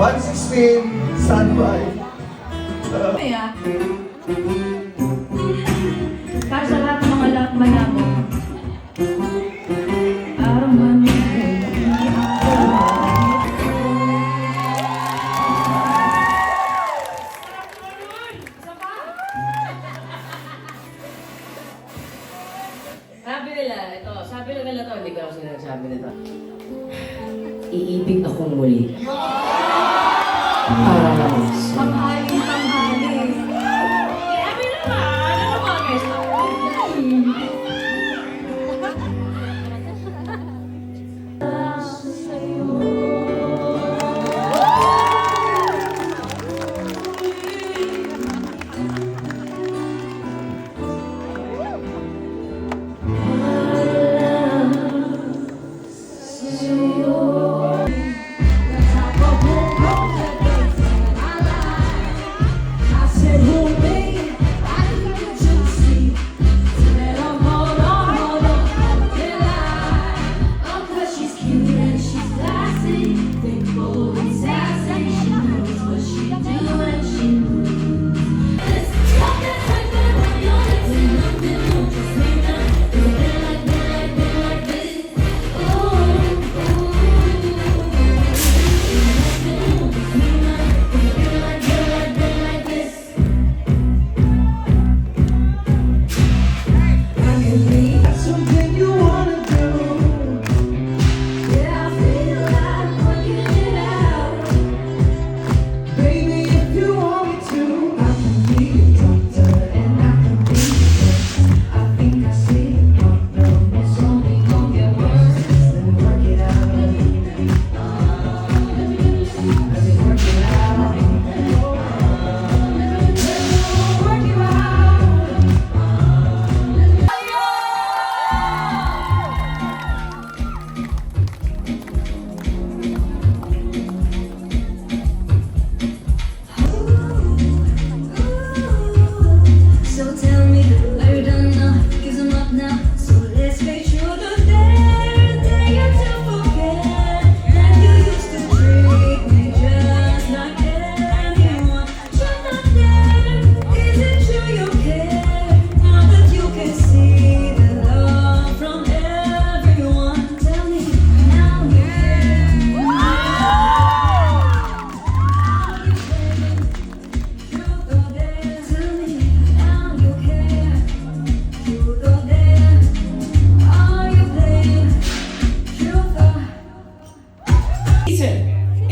116, standby. Kaya, para sa lahat ng mga lakman namin, araw man sabi nila to, hindi ko ako sinasabi nito. Iibig akong muli. Para lang. tanghali. Amin naman! Ano mga guys?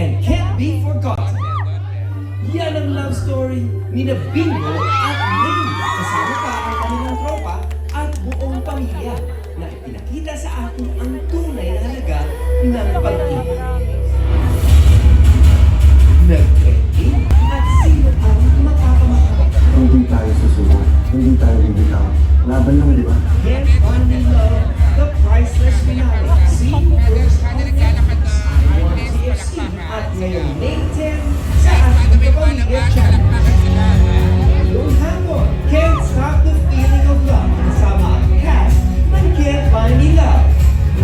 And can't be forgotten. Yan ang love story ni na Bingo at Lane. Kasama pa ang kanilang tropa at buong pamilya na ipinakita sa atin ang tunay na halaga ng pag-ibig. Nag-trending at sino ang mapapamahal. Hindi tayo susunod. Hindi tayo bibitaw. Laban lang, di ba? Yes, only love, the priceless finale. See who goes home next. CFC at ngayon May 10 sa ating kapamilya channel. Yung hapon, Can't Stop the Feeling of Love kasama ang cast ng Can't Buy Me Love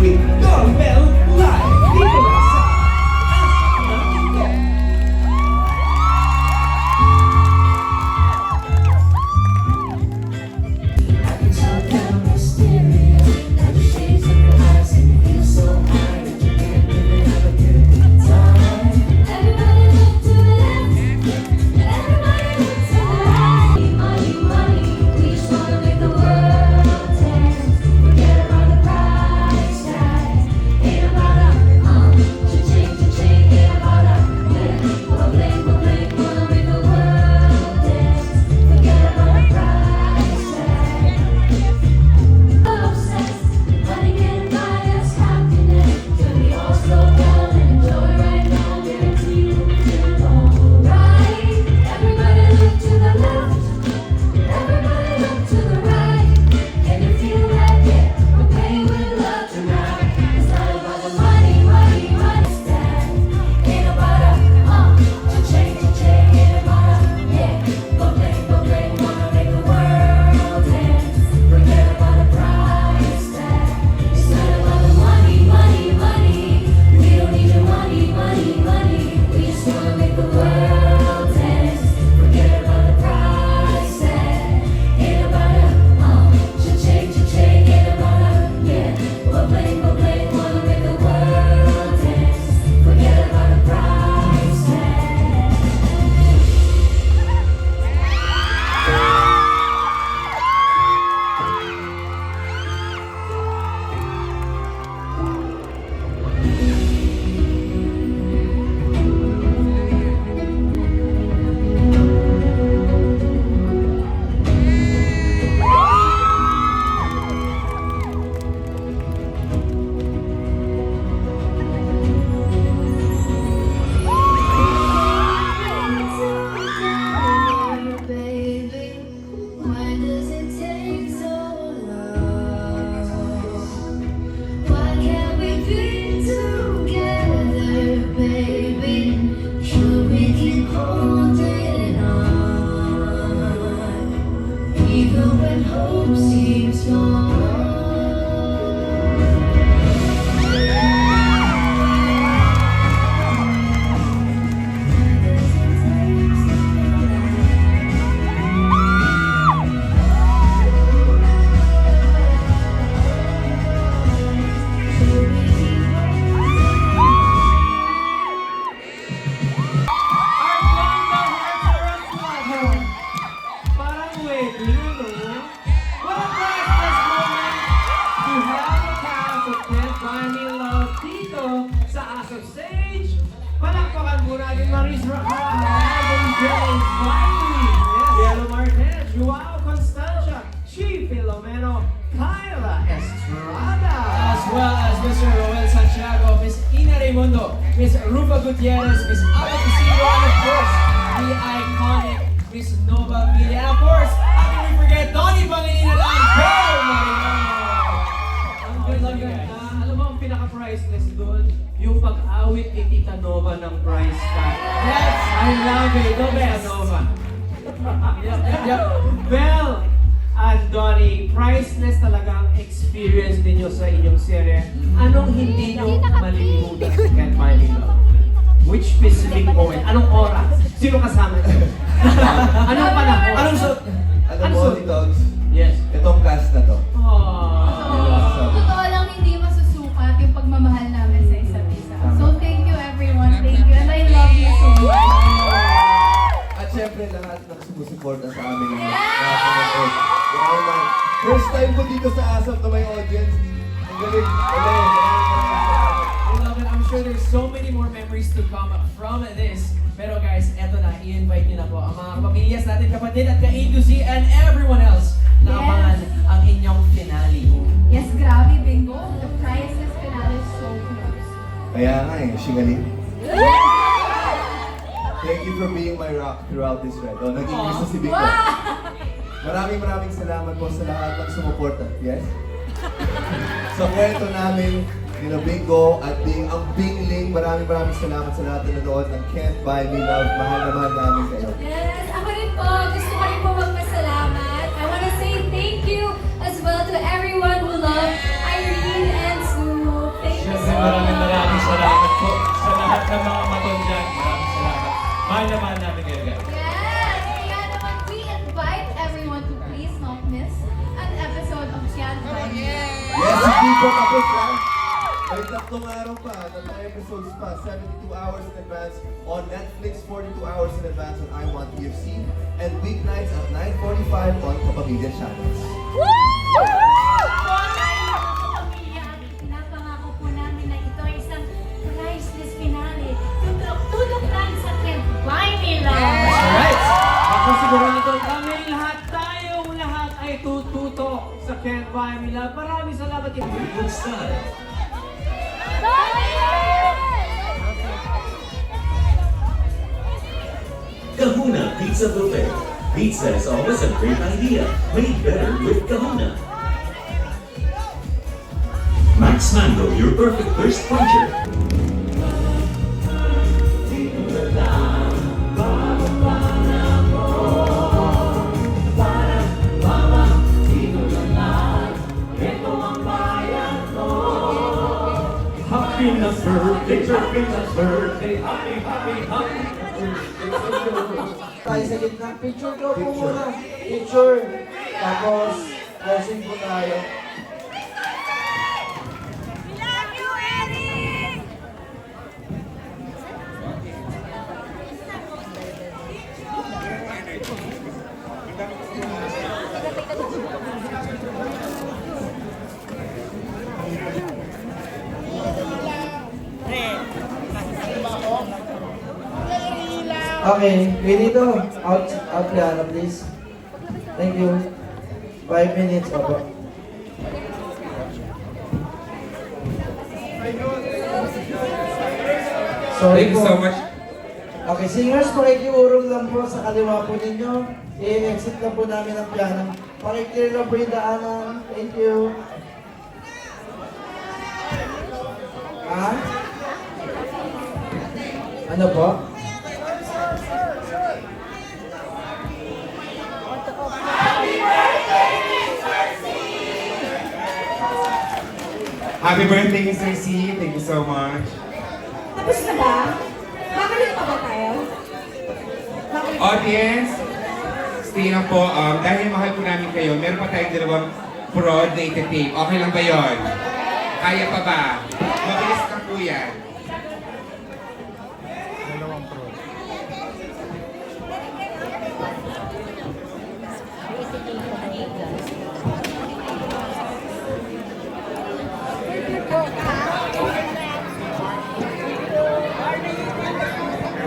with Doorbell Live dito na sa Ask Natin To. Every po natin Maris Racal, Adam James, Miley, Cielo Martinez, Joao Constancia, Chi Filomeno, Kyla Estrada, As well as Mr. Roel Santiago, Miss Ina Raimundo, Miss Rufa Gutierrez, Miss Ava Casino, and of course, the iconic Miss Nova Villa. And of course, how can we forget Donnie Pangilinan and Bill Mariano? Ang ganda. Alam mo, ang pinaka-priceless doon, yung pag-awit ni Tita Nova ng prize tag. Yes, I love it. the best. Tita Nova. Yep. Belle and Donnie, priceless talaga ang experience ninyo sa inyong serye. Anong hindi nyo malilimutan sa Can't Buy Me Love? Which specific moment? Anong oras? Sino kasama niyo? Anong panahon? Anong suot? Alam mo, Dogs, Yes. itong cast na to. Aww. Totoo lang hindi masusukat yung pagmamahal namin sa isa't isa. So thank you everyone, thank you. And I love you so much. At syempre, lahat ng sumusuporta sa aming napanood. Wow, man. First time ko dito sa ASAP na may audience. Ang galing. I love it. I'm sure there's so many more memories to come from this. Pero guys, eto na, i-invite niyo na po ang mga kapamilyas natin, kapatid at ka-A to Z and everyone else na Yes. abangan ang inyong finale. Yes, grabe bingo. The priceless finale is so close. Kaya nga eh, Shingaling. Thank you for being my rock throughout this ride. Oh, nag-English na si Bingo. Maraming salamat po sa lahat ng sumuporta. Yes? Sa kwento namin, nila Bingo at ang Bingling, maraming salamat sa lahat na nanood ng Can't Buy Me Love. Mahal na mahal namin kayo. Yes, ako rin po. Gusto ko rin po magpasalamat. I want to say thank you as well to everyone who loved Irene and Sue. Thank you so much. Maraming salamat po sa lahat ng mga maton dyan. Maraming salamat. Mahal na mahal namin kayo guys. Yes! Kaya naman, we invite everyone to please not miss an episode of Can't Buy Me Love. Yes, hindi po tapos lang. May 3 araw pa, 3 episodes pa, 72 hours in advance on Netflix, 42 hours in advance on I Want TFC, and weeknights at 9:45 on Kapamilya Channels. Pamilya, pinapangako po namin na ito ay isang priceless finale. Tutok lang sa Can't Buy Me Love. Alright! Ako sigurado kami lahat, tayong lahat ay tututo sa Can't Buy Me Love. Maraming salamat kay Good Style. Kahuna Pizza Buffet. Pizza is always a great idea, made better with Kahuna. Max Mango, your perfect thirst quencher. Happiness birthday, happiness birthday, happy Tayo sa gitna. Picture ko po muna. Picture. Tapos, blessing po tayo. Okay, Benito, out Liana, please. Thank you. 5 minutes, Papa. Sorry Thank you po. so much. Okay, singers, pakikiurong lang po sa kaliwa po ninyo. I-exit lang po namin ang piano. Pakiclear lang po yung daanan. Thank you. Ah? Ano po? Happy birthday, Mr. C. Thank you so much. Tapos na ba? Babalik pa ba tayo? Audience, stay na po. Dahil mahal po namin kayo, meron pa tayong 2 prod na iti-tape. Okay lang ba yon? Kaya pa ba? Mabilis na po yan.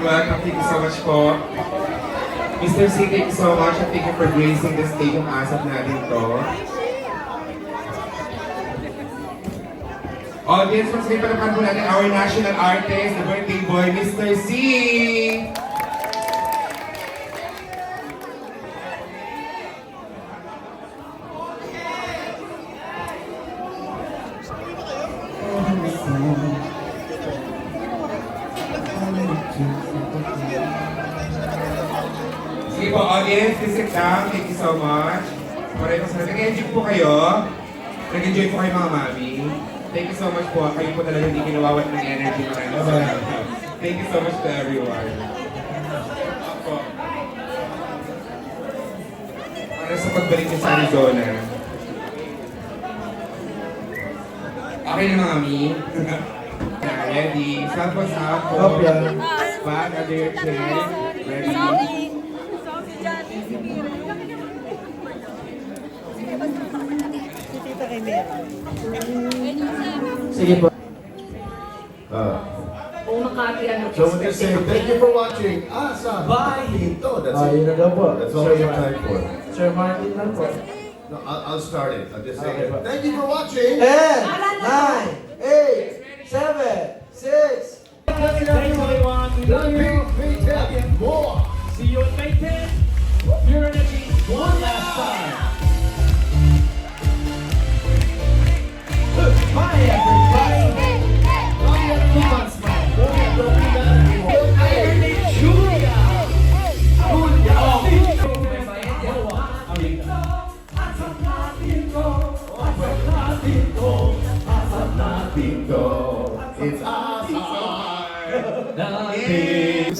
welcome. Thank you so much po. Mr. C, thank you so much and thank you for gracing the stage ng asap natin to. Audience, once again, palapan po natin our national artist, the birthday boy, Mr. C! Sige po, audience, please sit down. Thank you so much. Maraming salamat. Nag-enjoy po kayo. Nag-enjoy po kayo mga mami. Thank you so much po. Kayo po talaga hindi kinawawat ng energy. Maraming salamat. Thank you so much to everyone. Ako. Para sa pagbalik niyo sa Arizona. Okay na mga mami. Ready? Samples out po. Kopya. Back under your chair. Ready? Sige po. Kung Makati ano. So when they say, thank you for watching, Asa, Bye. Pinto, that's Yun na it. daw po. That's all we have time for. Sir Martin lang po. No, I'll start it. I'll just say, Okay, bye. thank you for watching. 10, 9, 8, 7, 6. Thanks everyone. We love you. More. See you at May 10. Pure Energy. One last time. Bye everybody. Come on, smile. Iron Man Julia. Julia. It's Asa.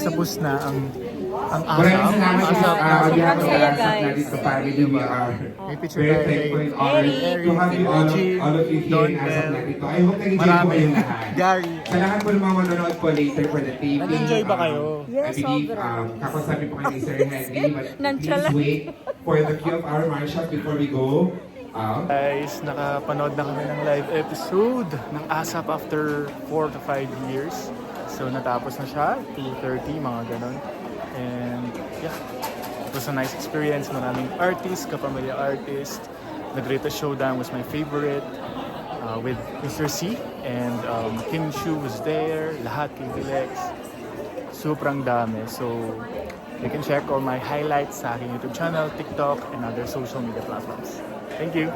Tapos na ang Maraming salamat ASAP. on behalf of the ASAP natin sa family. We are May picture very tayo thankful kay and honored to have you all of you here in ASAP natin to. I hope nag-enjoy po kayong lahat. Gary. Sa lahat po ng mga manonood po later for the taping. Nag-enjoy ba kayo? I believe, kakasabi po kayo ni Sir Henry, but please wait for the cue of our marshal before we go out. Guys, nakapanood na kami ng live episode ng ASAP after 4 to 5 years. So natapos na siya, 2:30, mga ganon. And yeah, it was a nice experience. Maraming artists, kapamilya artist. The Greatest Showdown was my favorite. With Mr. C and Kim Chu was there. Lahat, King Lex. Sobrang dami. So you can check all my highlights sa aking YouTube channel, TikTok, and other social media platforms. Thank you!